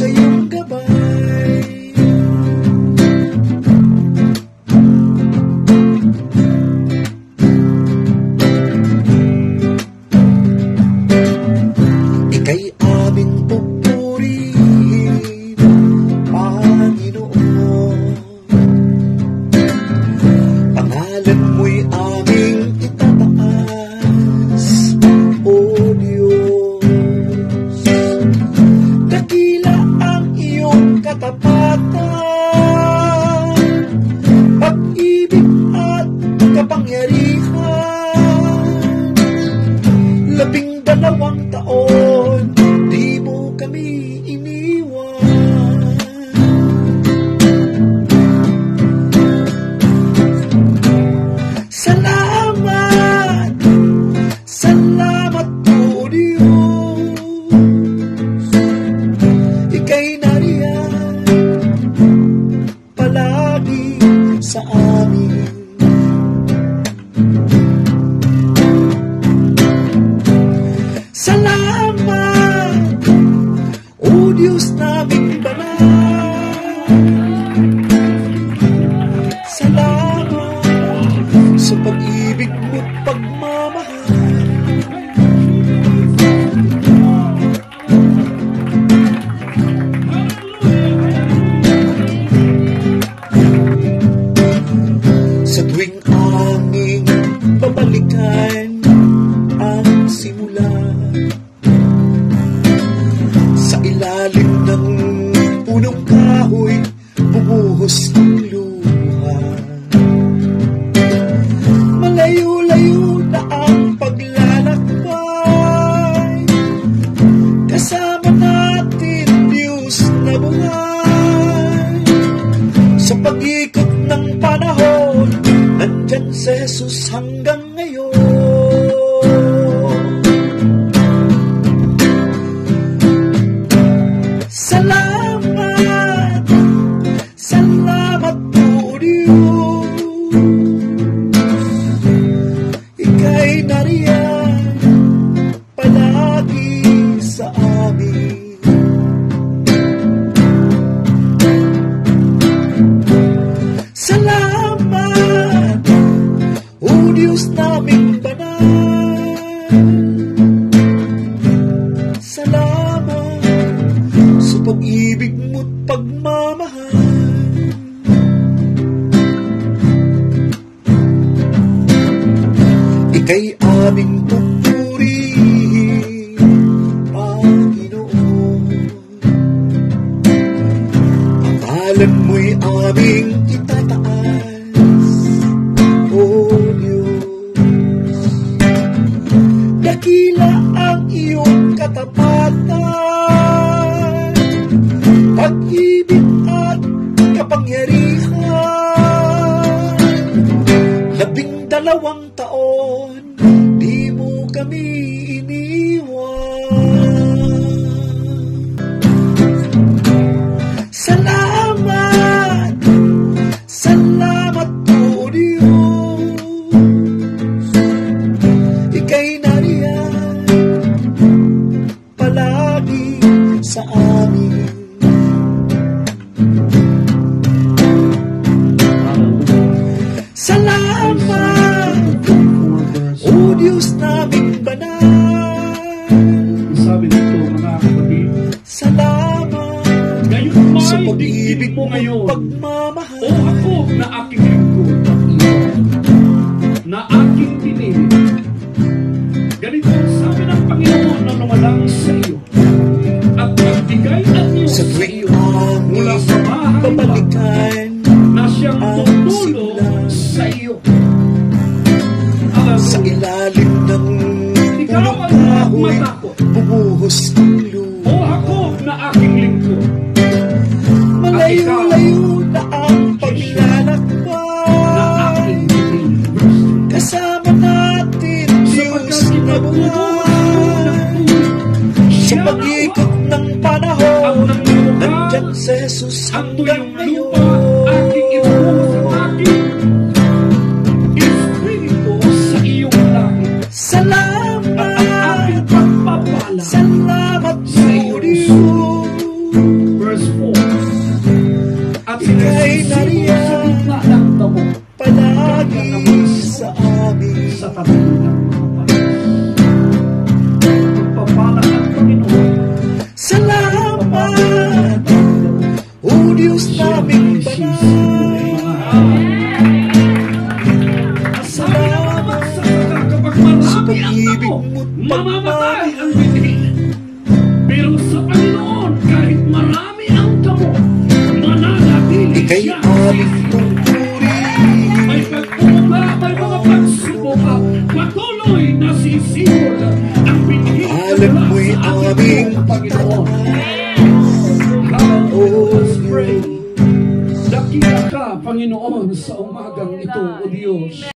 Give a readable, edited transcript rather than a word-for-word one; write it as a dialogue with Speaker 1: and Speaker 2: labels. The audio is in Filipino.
Speaker 1: sa iyong gabay. Ika'y aming pupurihin, Panginoon. Pangalan mo'y aming itataas, O Diyos. Dakila ang iyong katapatan, pag-ibig at kapangyarihan. 12 taon, di mo kami iniwan. Salamat, salamat po, Diyos. Ika'y nariyan palagi sa amin. Salamat, O Diyos naming banal. Salamat sa pag-ibig mo't pagmamahal. Sa tuwing aming babalikan ang simula, sa ilalim ng punong kahoy bumuhos ang luha. Malayo-layo na ang paglalakbay, kasama natin Diyos na buhay. Sa pag-ikot ng panahon, nandyan si Jesus hanggang ngayon. Salamat, salamat po, Diyos. Ika'y nariyan palagi sa amin. Salamat, O Diyos naming banal. Salamat sa pag-ibig mo't pagmamahal. Ika'y aming pupurihin, Panginoon. Pangalan mo'y aming itataas, O Diyos. Dakila ang iyong katapatan, pag-ibig at kapangyarihan. 12 taon, di mo kami iniwan. Salamat, salamat po, Diyos. Ika'y nariyan palagi sa amin. Salamat, O Diyos naming banal.
Speaker 2: Sabi nito, mga kapatid,
Speaker 1: salamat
Speaker 2: gayon
Speaker 1: sa
Speaker 2: may
Speaker 1: pag-ibig
Speaker 2: mo
Speaker 1: mo
Speaker 2: ngayon.
Speaker 1: pagmamahal.
Speaker 2: O ako na aking lingkod, na aking pinili. Ganito ang sabi ng Panginoon na lumalang sa iyo at magbigay ang Diyos
Speaker 1: Sa
Speaker 2: sa
Speaker 1: tuwing
Speaker 2: iyo mula sa bahay
Speaker 1: babalikan
Speaker 2: na siyang
Speaker 1: ang
Speaker 2: tutulong
Speaker 1: simula.
Speaker 2: sa iyo. Alam
Speaker 1: Sa
Speaker 2: mo,
Speaker 1: ilalim ng
Speaker 2: ikaw
Speaker 1: punong
Speaker 2: ang
Speaker 1: kahoy
Speaker 2: matakot.
Speaker 1: bumuhos ang
Speaker 2: O
Speaker 1: luha.
Speaker 2: ako na aking lingkod,
Speaker 1: Malayo-layo na ang
Speaker 2: na
Speaker 1: paglalakbay,
Speaker 2: aking pinili.
Speaker 1: kasama natin Diyos na buhay. Sa pag-ikot ng panahon, nandyan si Jesus
Speaker 2: Ang
Speaker 1: hanggang
Speaker 2: tuyong
Speaker 1: ngayon.
Speaker 2: lupa, aking ibuhos ang aking Espiritu sa iyong langit.
Speaker 1: Salamat,
Speaker 2: At ang aking pagpapala
Speaker 1: salamat
Speaker 2: sa
Speaker 1: po,
Speaker 2: iyong
Speaker 1: Diyos. mo't
Speaker 2: mamamatay ang binhi. Pero sa Panginoon, kahit marami ang damo, mananatili
Speaker 1: Ika'y
Speaker 2: siya.
Speaker 1: aming tungkuri.
Speaker 2: May pagpunga, may mga pagsubok, patuloy na sisigol ang binhi.
Speaker 1: Alam mo'y aming
Speaker 2: Panginoon.
Speaker 1: Oh,
Speaker 2: Let's pray. Dakila ka, Panginoon, sa umagang ito, O Diyos.